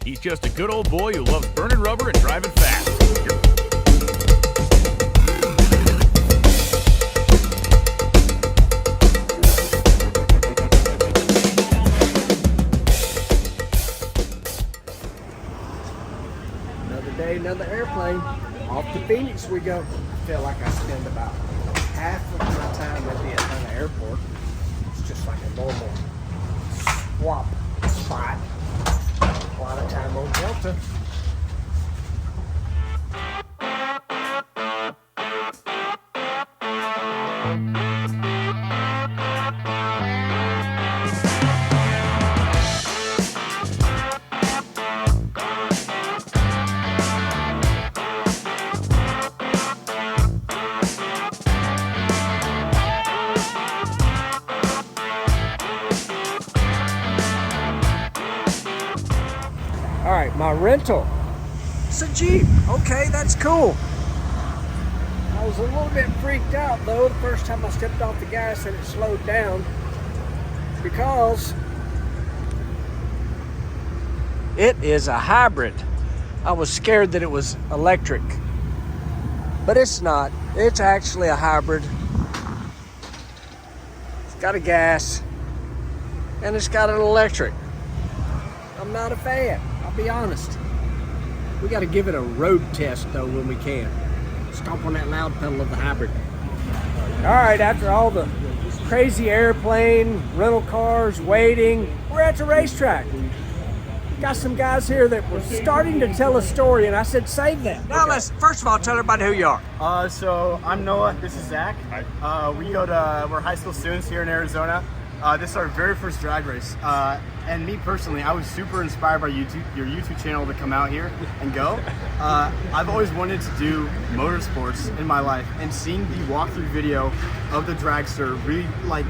He's just a good old boy who loves burning rubber and driving fast. Another day, another airplane. Off to Phoenix we go. I feel like I spend about half of my time at the Atlanta airport. It's just like a normal swap spot. A lot of time on Delta. All right, my rental. It's a Jeep. Okay, that's cool. I was a little bit freaked out though the first time I stepped off the gas and it slowed down because it is a hybrid. I was scared that it was electric, but it's not. It's actually a hybrid. It's got a gas and it's got an electric. I'm not a fan. Be honest. We got to give it a road test though when we can. Stomp on that loud pedal of the hybrid. All right, after all the crazy airplane, rental cars, waiting, we're at the racetrack. Got some guys here that were starting to tell a story and I said save that. Now let's first of all tell everybody who you are. So I'm Noah, this is Zach. We're high school students here in Arizona. This is our very first drag race. And me personally, I was super inspired by your YouTube channel to come out here and go. I've always wanted to do motorsports in my life, and seeing the walkthrough video of the Dragster really, like,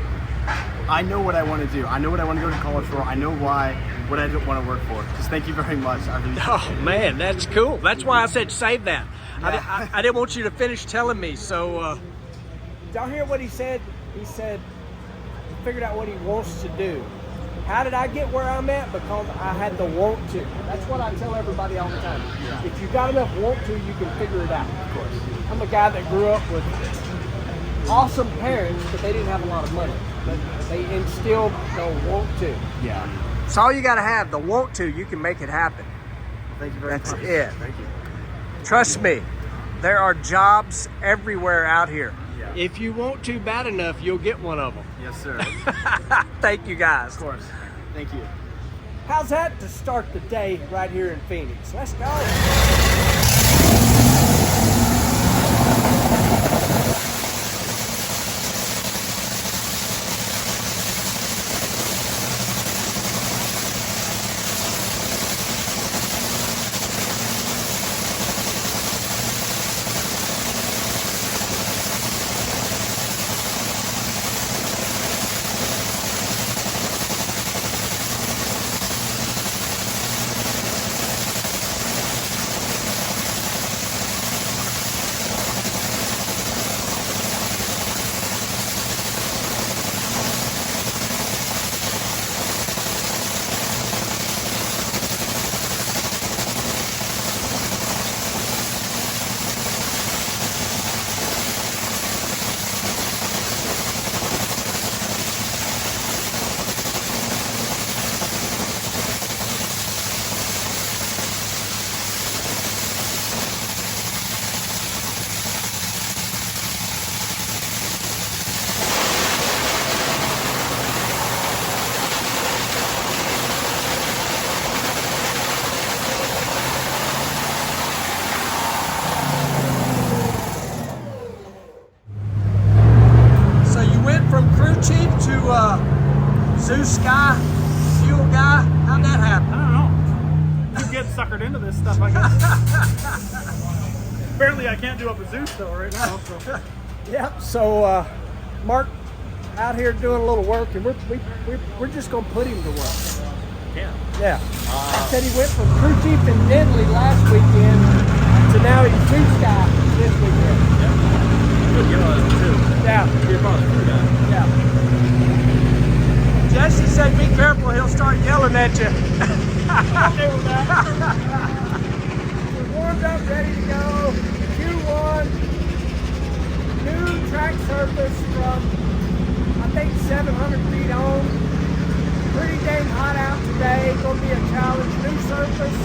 I know what I want to do. I know what I want to go to college for. I know what I want to work for. Just thank you very much. I really Oh man, that's cool. That's why I said save that. Yeah. I didn't want you to finish telling me. So, did y'all hear what he said? He said he figured out what he wants to do. How did I get where I'm at? Because I had the want to. That's what I tell everybody all the time. Yeah. If you got enough want to, you can figure it out. Of course. I'm a guy that grew up with awesome parents, but they didn't have a lot of money. But they instilled the want to. Yeah. It's all you got to have, the want to. You can make it happen. Thank you very much. That's it. Thank you. Trust me, there are jobs everywhere out here. Yeah. If you want to bad enough, you'll get one of them. Yes, sir. Thank you guys. Of course. Thank you. How's that to start the day right here in Phoenix? Let's go. Zeus guy, fuel guy, how'd that happen? I don't know. You get suckered into this stuff, I guess. Apparently I can't do up a Zeus though right now. So. Yep, so Mark out here doing a little work and we're just gonna put him to work. Yeah. Yeah. I said he went from crew chief in Denley last weekend to now he's Zeus guy this weekend. Yeah. Good get on too. Yeah. You're probably the guy. Yeah. Jesse said be careful, he'll start yelling at you. Okay with that. We're warmed up, ready to go. Q1, new track surface from, I think, 700 feet on. Pretty dang hot out today. Gonna be a challenge. New surface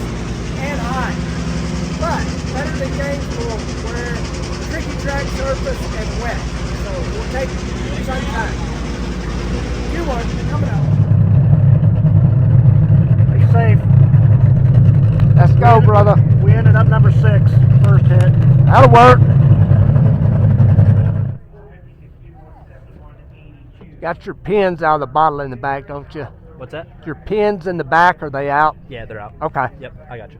and hot. But better than Gainesville, where tricky track surface and wet. So we'll take some time. Q1 coming out. Be safe. Let's go, brother. We ended up number 6, first hit. That'll work. Got your pins out of the bottle in the back, don't you? What's that? Your pins in the back, are they out? Yeah, they're out. Okay. Yep, I got you.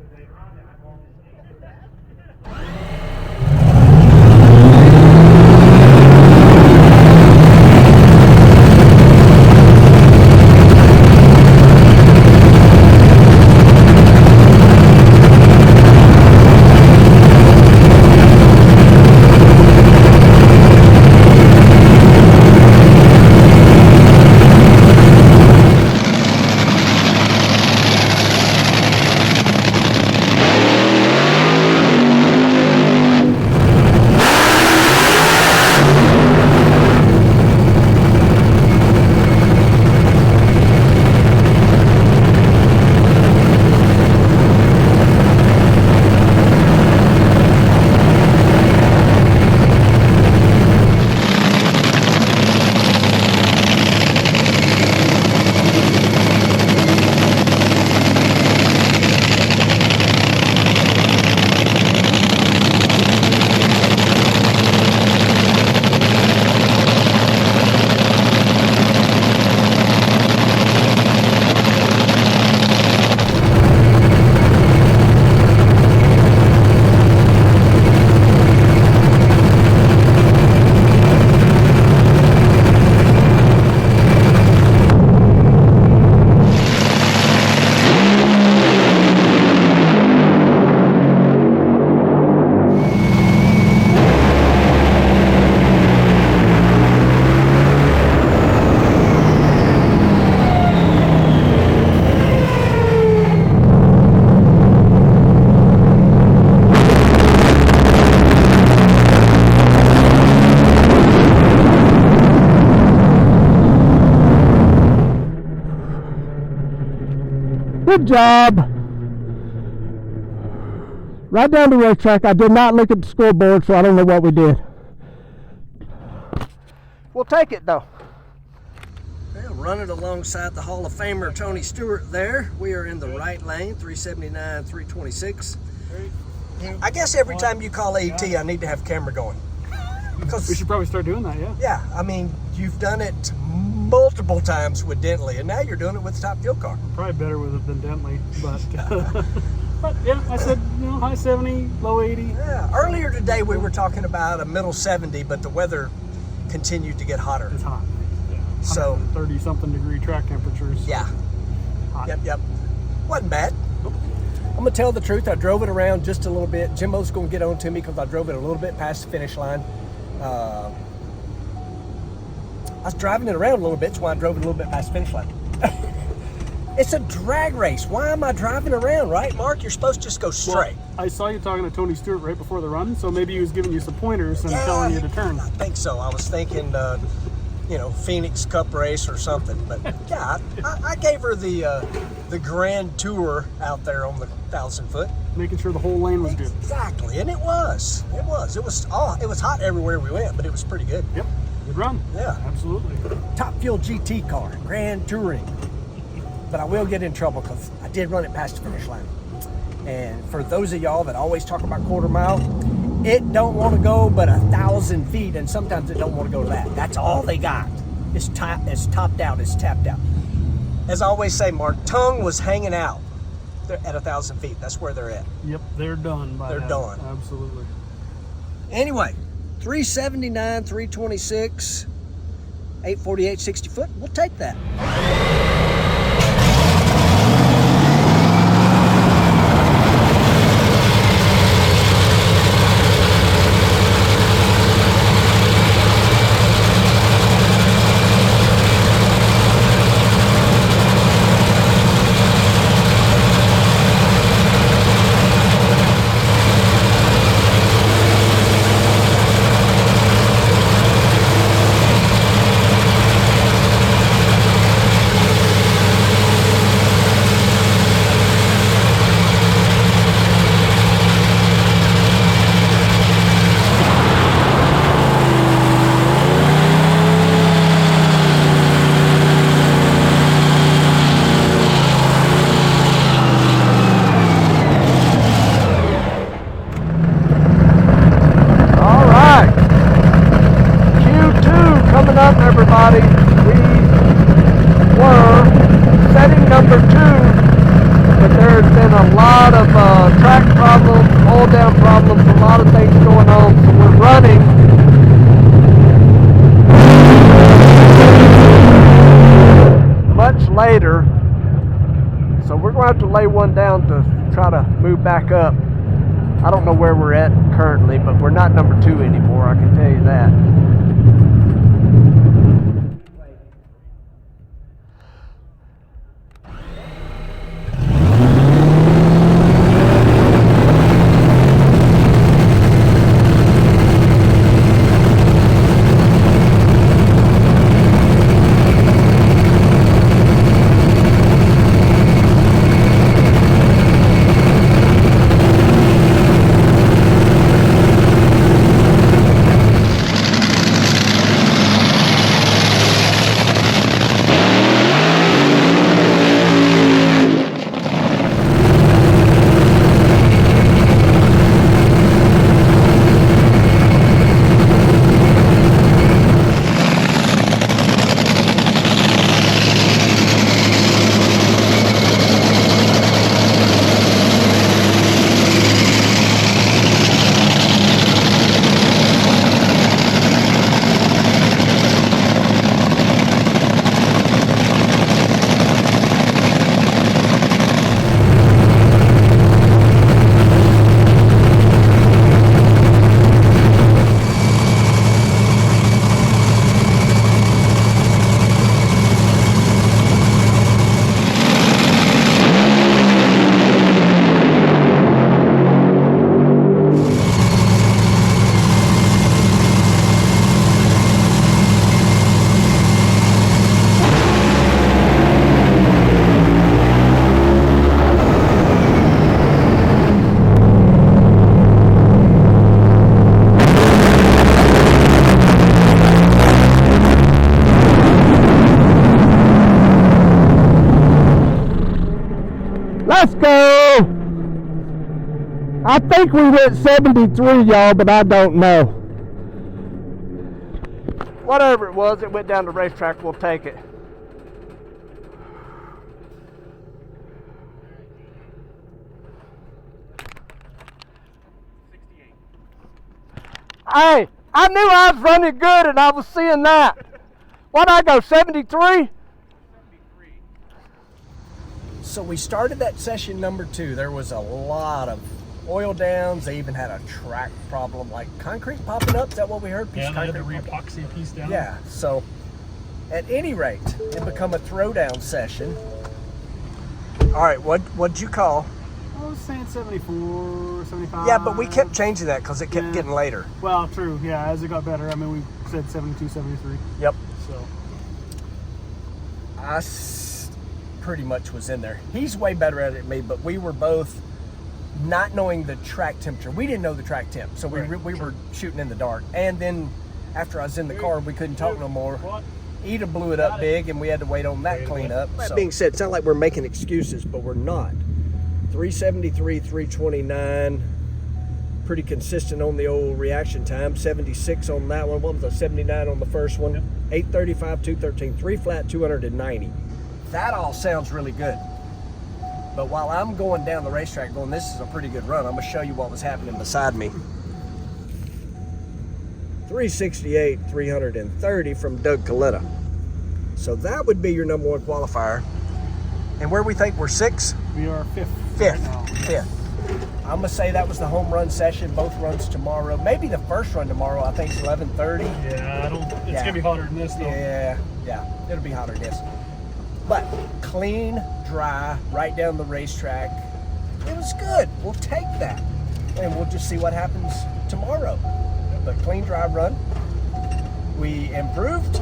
Good job. Right down the racetrack. I did not look at the scoreboard, so I don't know what we did. We'll take it though. Well, running alongside the Hall of Famer Tony Stewart there. We are in the right lane, 379, 326. I guess every time you call AT, I need to have camera going. We should probably start doing that, yeah. Yeah, I mean, you've done it multiple times with Dentley, and now you're doing it with the Top Fuel car. Probably better with it than Dentley, but but yeah, I said, high 70, low 80. Yeah. Earlier today we were talking about a middle 70, but the weather continued to get hotter. It's hot. Yeah. So 30 something degree track temperatures. yeah. Hot. Yep. Wasn't bad. I'm gonna tell the truth. I drove it around just a little bit. Jimbo's gonna get on to me because I drove it a little bit past the finish line. I was driving it around a little bit, so I drove it a little bit past the finish line. It's a drag race. Why am I driving around, right, Mark? You're supposed to just go straight. Well, I saw you talking to Tony Stewart right before the run, so maybe he was giving you some pointers and telling you to turn. I think so. I was thinking, Phoenix Cup race or something. But yeah, I gave her the grand tour out there on the 1,000-foot. Making sure the whole lane was good. Exactly, and it was. It was hot everywhere we went, but it was pretty good. Yep, good run. Yeah. Absolutely. Top Fuel GT car, grand touring. But I will get in trouble because I did run it past the finish line. And for those of y'all that always talk about quarter mile, it don't want to go but 1,000 feet, and sometimes it don't want to go to that. That's all they got. It's topped out, it's tapped out. As I always say, Mark, tongue was hanging out. They're at 1,000 feet. That's where they're at. Yep, they're done by They're now. done. Absolutely. Anyway, 379, 326, 848, 60 foot. We'll take that. a lot of track problems, oil down problems, a lot of things going on. So we're running much later. So we're going to have to lay one down to try to move back up. I don't know where we're at currently, but we're not number 2 anymore, I can tell you that. Let's go! I think we went 73, y'all, but I don't know. Whatever it was, it went down the racetrack. We'll take it. Hey, I knew I was running good and I was seeing that. What'd I go, 73? So we started that session number 2. There was a lot of oil downs. They even had a track problem, like concrete popping up. Is that what we heard? Yeah, they had to re-epoxy a piece down. Yeah, so at any rate, it become a throwdown session. All right, what'd you call? I was saying 74, 75. Yeah, but we kept changing that because it kept getting later. Well, true. Yeah, as it got better. I mean, we said 72, 73. Yep. So I pretty much was in there. He's way better at it than me, but we were both not knowing the track temperature. We didn't know the track temp, so we were shooting in the dark. And then after I was in the car, we couldn't talk no more. Ida blew it up big, and we had to wait on that cleanup. That being said, it's not like we're making excuses, but we're not. 373, 329, pretty consistent on the old reaction time. 76 on that one. What was the 79 on the first one? Yep. 835, 213, 3 flat, 290. That all sounds really good. But while I'm going down the racetrack going, this is a pretty good run, I'm gonna show you what was happening beside me. 368, 330 from Doug Coletta. So that would be your number 1 qualifier. And where we think we're 6? we are 5th. Fifth. Right now. 5th. I'm gonna say that was the home run session. Both runs tomorrow. Maybe the first run tomorrow, I think, is 11:30. Yeah, it's gonna be hotter than this though. Yeah, it'll be hotter than this. But clean, dry, right down the racetrack. It was good. We'll take that. And we'll just see what happens tomorrow. But clean, dry run. We improved.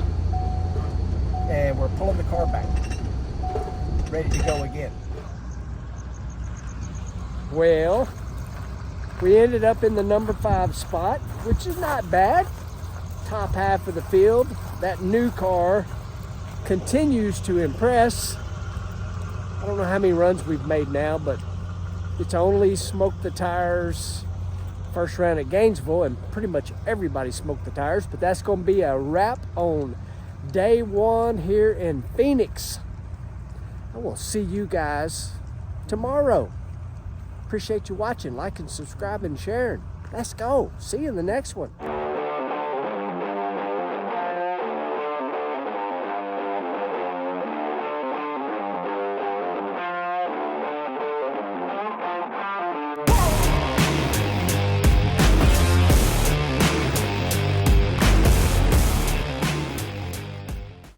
And we're pulling the car back. Ready to go again. Well, we ended up in the number 5 spot, which is not bad. Top half of the field. That new car continues to impress. I don't know how many runs we've made now, but it's only smoked the tires first round at Gainesville, and pretty much everybody smoked the tires, but that's going to be a wrap on day 1 here in Phoenix. I will see you guys tomorrow. Appreciate you watching, liking, subscribing, sharing. Let's go. See you in the next one.